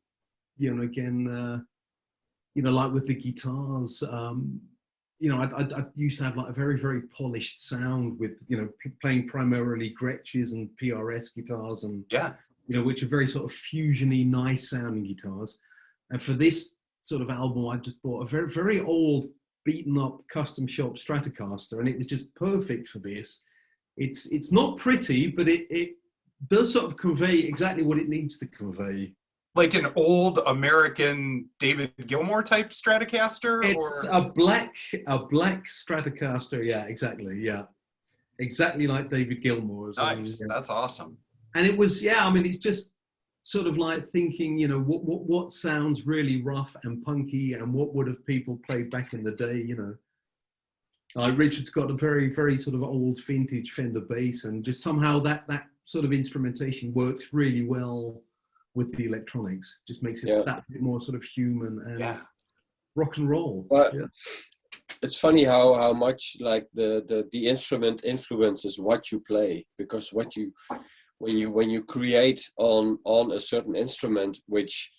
again, like with the guitars, I used to have like a very, very polished sound with, playing primarily Gretsch's and PRS guitars and, which are very sort of fusiony, nice sounding guitars. And for this sort of album, I just bought a very, very old, beaten up custom shop Stratocaster, and it was just perfect for this. it's not pretty, but it does sort of convey exactly what it needs to convey. Like an old American David Gilmour type Stratocaster, It's or a black Stratocaster. Yeah, exactly. Yeah, exactly like David Gilmour's. nice. And, That's awesome. and it was, yeah. I mean, it's just sort of like thinking, you know, what sounds really rough and punky, and what would have people played back in the day, you know. Richard's got a very, very sort of old vintage Fender bass, and just somehow that sort of instrumentation works really well with the electronics. Just makes it that bit more sort of human and rock and roll. But it's funny how much like the instrument influences what you play, because when you create on a certain instrument which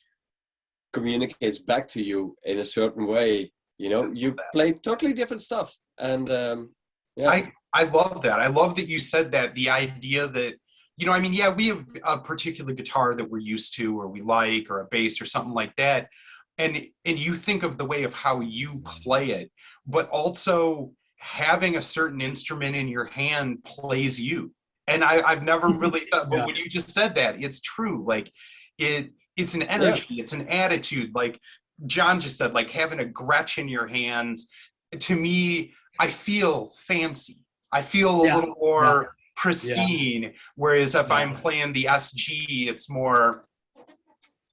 communicates back to you in a certain way, you know, you play totally different stuff. And I love that. I love that you said that. The idea that, you know, I mean, we have a particular guitar that we're used to, or we like, or a bass or something like that. And you think of the way of how you play it, but also having a certain instrument in your hand plays you. And I've never really thought, but when you just said that, it's true. Like it's an energy, it's an attitude. Like John just said, like having a Gretsch in your hands, to me, I feel fancy. I feel a little more pristine. Whereas if I'm playing the SG, it's more,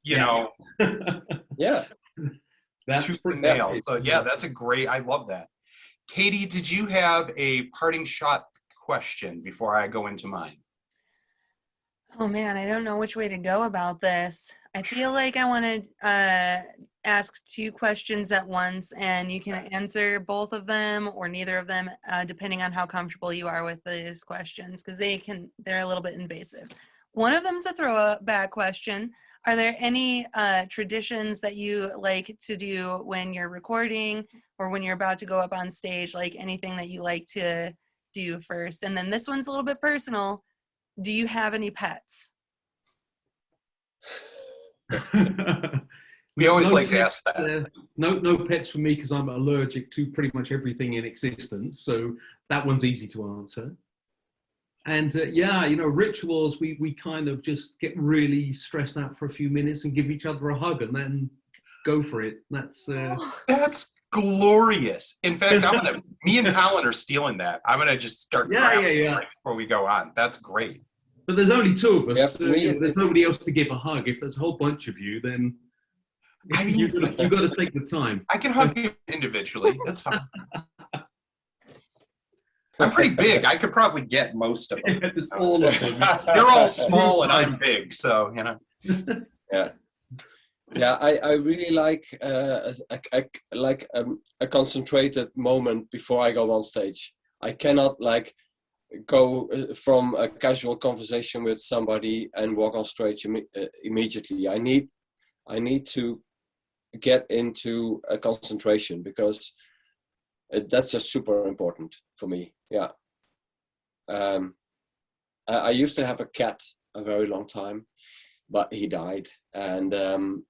you know, that's tooth and nail. So that's a great, I love that. Katy, did you have a parting shot question before I go into mine? Oh man, I don't know which way to go about this. I feel like I want to ask 2 questions at once, and you can answer both of them or neither of them, depending on how comfortable you are with these questions, because they're a little bit invasive. One of them is a throwback question. Are there any traditions that you like to do when you're recording or when you're about to go up on stage, like anything that you like to do first? And then this one's a little bit personal. Do you have any pets? We always no like to pets, ask that. No pets for me, because I'm allergic to pretty much everything in existence. So that one's easy to answer. And you know, rituals, we kind of just get really stressed out for a few minutes and give each other a hug and then go for it. That's glorious. In fact, me and Colin are stealing that. I'm gonna just start grabbing right before we go on. That's great. But there's only 2 of us. There's nobody else to give a hug. If there's a whole bunch of you, then I mean, you've got to take the time. I can hug you individually. That's fine. I'm pretty big. I could probably get most of them. All of them. You're all small and I'm big, so you know. I really like a concentrated moment before I go on stage. I cannot like go from a casual conversation with somebody and walk on stage immediately. I need to get into a concentration, because that's just super important for me. I used to have a cat a very long time, but he died, and then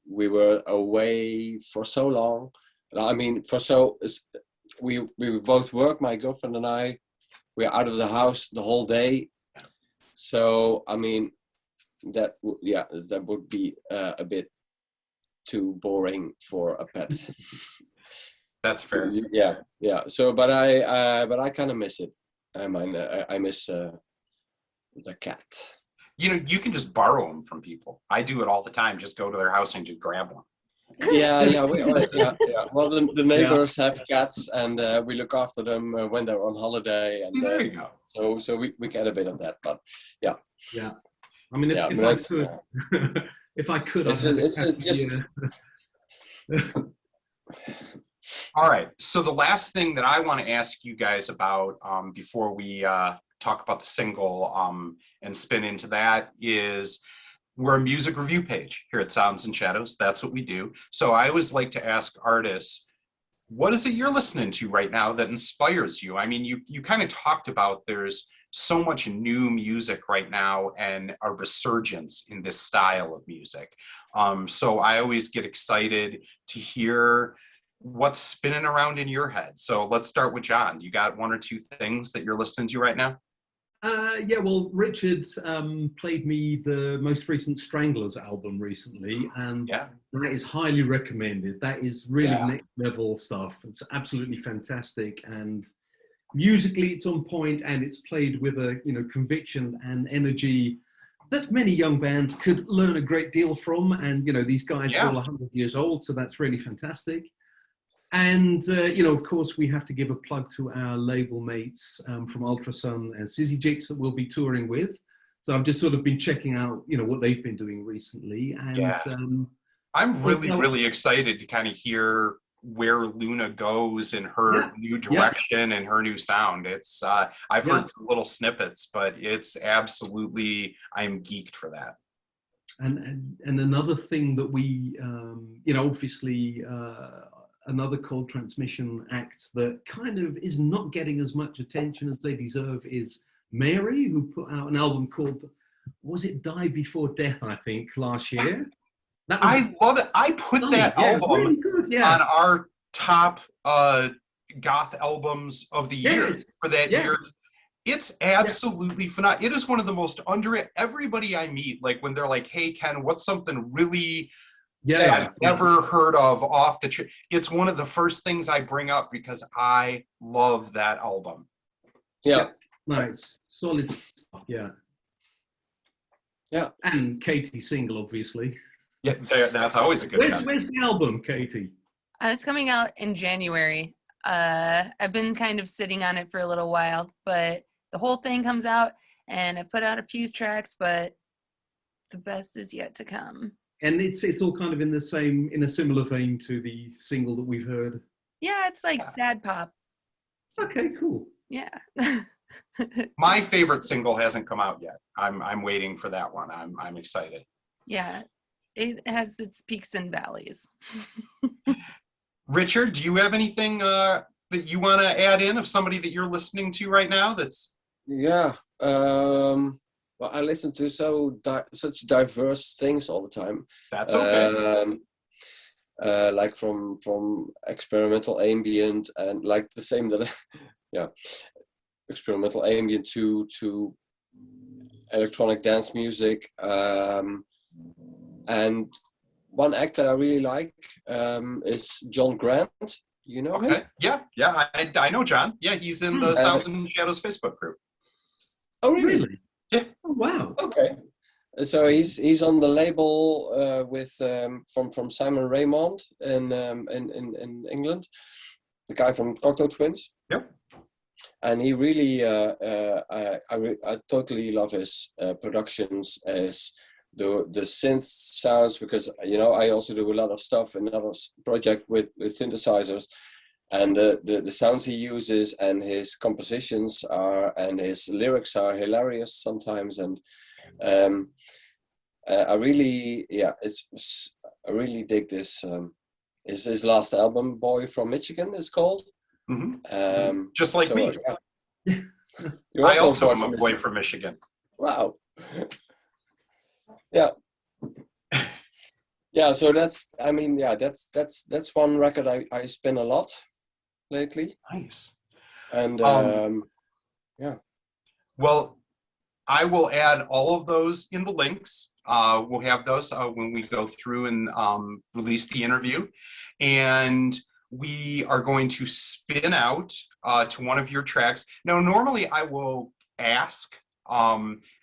we were away for so long. I mean, we both work, my girlfriend and I. We're out of the house the whole day, so I mean, that would be a bit too boring for a pet. That's fair. So, but I kind of miss it. I miss the cat. You know, you can just borrow them from people. I do it all the time. Just go to their house and just grab one. Well, the neighbors have cats, and we look after them when they're on holiday. And there you go. So we get a bit of that, but yeah. I mean, if I could, All right. So the last thing that I want to ask you guys about before we talk about the single and spin into that is, we're a music review page here at Sounds and Shadows. That's what we do. So I always like to ask artists, what is it you're listening to right now that inspires you? I mean, you kind of talked about there's so much new music right now and a resurgence in this style of music. So I always get excited to hear what's spinning around in your head. So let's start with John. You got one or two things that you're listening to right now? Yeah, well, Richard played me the most recent Stranglers album recently, and Yeah. that is highly recommended. That is really Yeah. next level stuff. It's absolutely fantastic, and musically it's on point, and it's played with a conviction and energy that many young bands could learn a great deal from. And these guys are all 100 years old, so that's really fantastic. And, of course, we have to give a plug to our label mates from Ultrasun and Sizzy Jix that we'll be touring with. So I've just sort of been checking out, what they've been doing recently. And I'm really excited to kind of hear where Luna goes in her new direction and her new sound. It's I've heard some little snippets, but it's absolutely, I'm geeked for that. And another thing that we, obviously, another cold transmission act that kind of is not getting as much attention as they deserve is Mary, who put out an album called, was it Die Before Death, I think, last year. I love it. I put that album really good, on our top goth albums of the year for that year. It's absolutely phenomenal. It is one of the most underrated. Everybody I meet, like when they're like, hey, Ken, what's something really I've never heard of off the trip? It's one of the first things I bring up because I love that album. No, it's solid stuff. And Katy single, obviously. Yeah, that's always a good one. Where's the album, Katy? It's coming out in January. I've been kind of sitting on it for a little while, but the whole thing comes out, and I put out a few tracks, but the best is yet to come. And it's all kind of in a similar vein to the single that we've heard. Yeah, it's like sad pop. Okay, cool. Yeah. My favorite single hasn't come out yet. I'm waiting for that one. I'm excited. Yeah, it has its peaks and valleys. Richard, do you have anything that you want to add in of somebody that you're listening to right now? That's well, I listen to such diverse things all the time. That's okay. Like from experimental ambient and like the same that experimental ambient to electronic dance music. And one act that I really like is John Grant. You know him? Yeah, I know John. Yeah, he's in the Sounds and Shadows Facebook group. Oh, really? Yeah. Oh, wow. Okay. So he's on the label with from Simon Raymond in England, the guy from Cocteau Twins. Yep. And he really, I totally love his productions as the synth sounds, because I also do a lot of stuff in another project with synthesizers. And the sounds he uses and his compositions and his lyrics are hilarious sometimes, and I really dig this. Is his last album, "Boy from Michigan," is called. Mm-hmm. Just like me. I also am a boy from Michigan. Wow. Yeah. Yeah. So that's one record I spin a lot lately. Nice. And well, I will add all of those in the links. We'll have those when we go through and release the interview, and we are going to spin out to one of your tracks. Now, normally I will ask,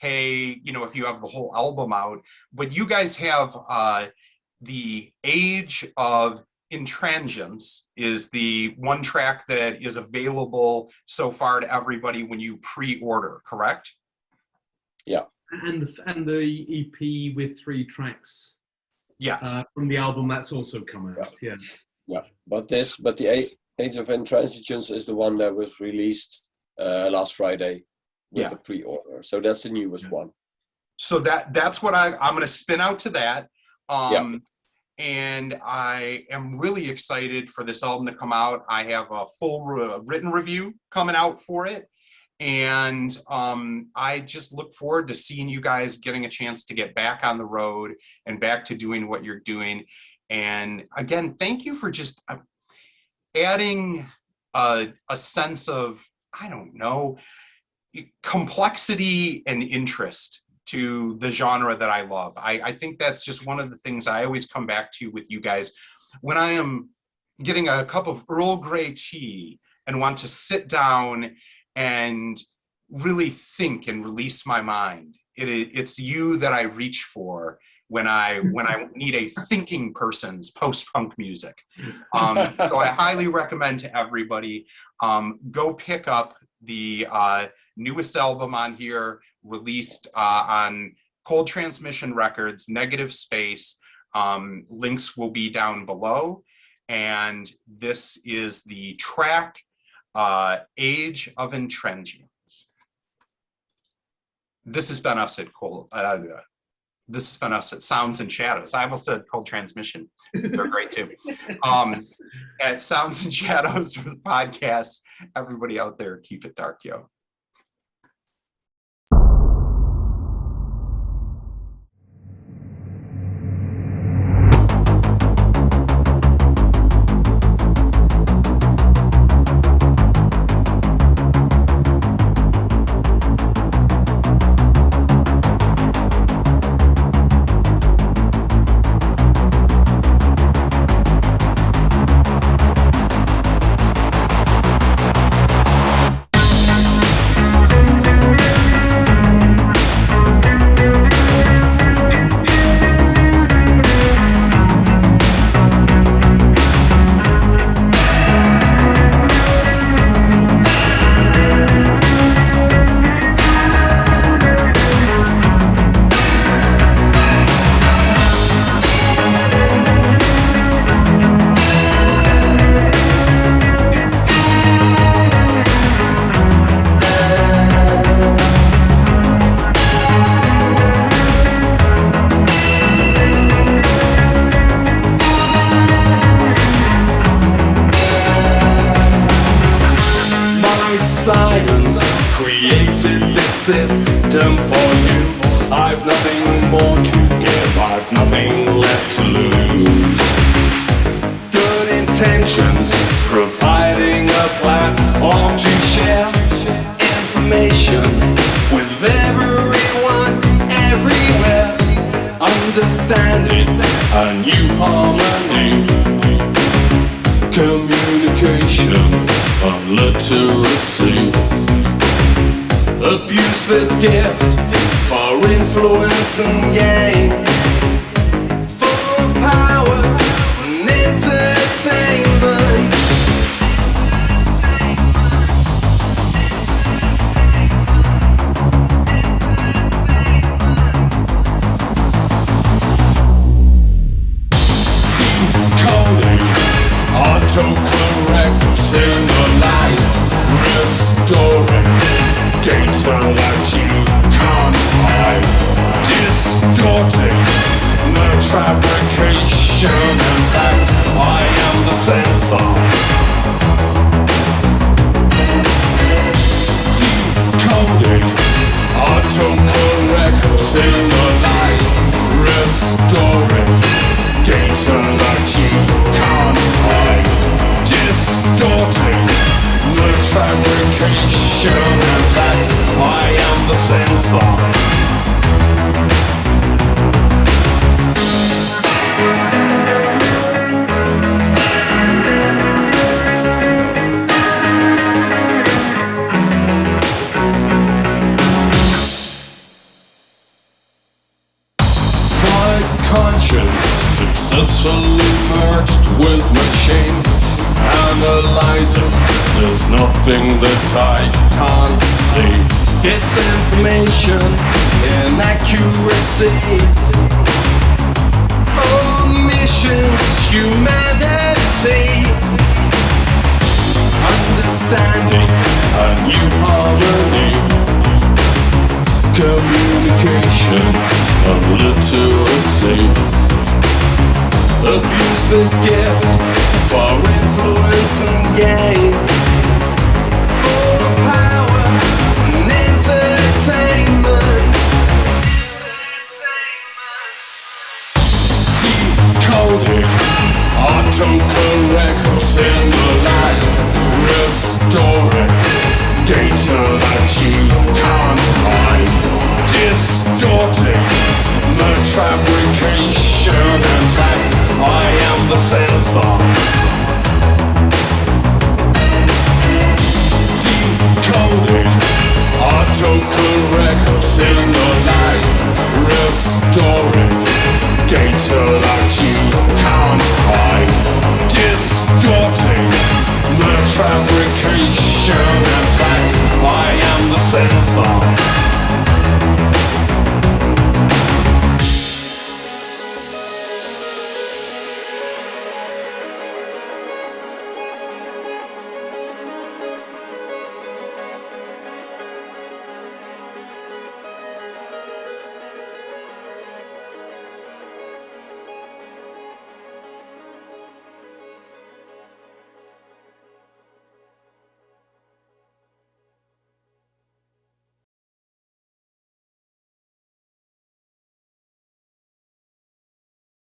hey, if you have the whole album out, but you guys have the Age of Intransigence is the one track that is available so far to everybody when you pre-order, correct? Yeah. And the EP with 3 tracks. Yeah. From the album that's also come out. Yeah. But the Age of Intransigence is the one that was released last Friday with the pre-order. So that's the newest one. So that's what I'm going to spin out to that. And I am really excited for this album to come out. I have a full written review coming out for it. And I just look forward to seeing you guys getting a chance to get back on the road and back to doing what you're doing. And again, thank you for just, adding a sense of, I don't know, complexity and interest to the genre that I love. I think that's just one of the things I always come back to with you guys when I am getting a cup of Earl Grey tea and want to sit down and really think and release my mind. It's you that I reach for when I need a thinking person's post-punk music. So I highly recommend to everybody, go pick up the newest album on here, released on Cold Transmission Records, Negative Space. Links will be down below. And this is the track, Age of Intransience. This has been us at this has been us at Sounds and Shadows. I almost said Cold Transmission. They're great too. At Sounds and Shadows for the podcast. Everybody out there, keep it dark, yo. System for you. I've nothing more to give, I've nothing left to lose. Good intentions, providing a platform to share information with everyone, everywhere. Understanding a new harmony. Communication and literacy. Abuse this gift for influence and gain, for power and entertainment. Decoding, auto-correcting the life, restoring data that you can't hide, distorting the fabrication. In fact, I am the sensor. Decoding, auto-correcting the life, restoring data that you can't hide, distorting the fabrication. In fact, I am the sensor. My conscience successfully merged with machine. Analyzing, there's nothing that I can't see. Disinformation, inaccuracy, omissions, humanity. Understanding a new harmony. Communication and literacy. Abuse this gift for influence and gain, for power and entertainment. Decoding, auto-correcting the story, data that you can't hide, distorting the fabrication. In fact, I am the sensor, decoding autocorrect in the life, restoring data